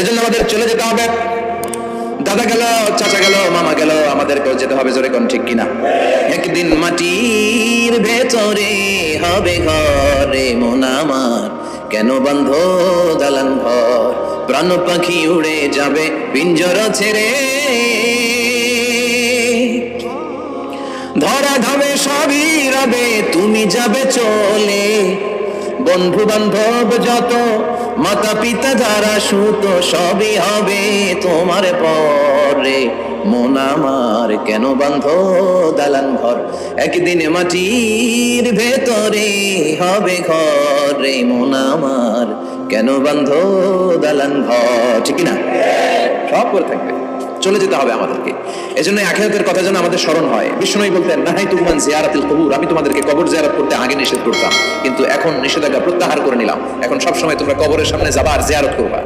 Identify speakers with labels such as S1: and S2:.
S1: এজন্য আমাদের চলে যেতে হবে। দাদা গেল, চাচা গেল, মামা গেল, আমাদেরকেও যেতে হবে। জোরে কোন ঠিক কিনা? একদিন মাটির ভেতরে হবে ঘরে মন আমার, কেন বন্ধ দালান ঘর? প্রাণ পাখি উড়ে যাবে পিঞ্জর ছেড়ে, ধরা ধামে সবই রবে, তুমি যাবে চলে। বন্ধু বান্ধব যত, মাতা পিতা যারা সুত, সবই হবে তোমার পরে। মন আমার কেন বান্ধ দালান ঘর? একদিন মাটির ভেতরে হবে ঘরে মন আমার, কেন বান্ধ দালান ঘর? ঠিক না? সব করে থাকবে, চলে যেতে হবে আমাদেরকে। এজন্য আখিরাতের কথা যেন আমাদের স্মরণ হয়। বিষ্ণু বলতেন, নাহাইতুকুম আন জিয়ারাতিল কবুর, আমি তোমাদেরকে কবর জিয়ারত করতে আগে নিষেধ করতাম, কিন্তু এখন নিষেধাজ্ঞা প্রত্যাহার করে নিলাম। এখন সবসময় তোমরা কবরের সামনে যাবা আর জিয়ারত করবা।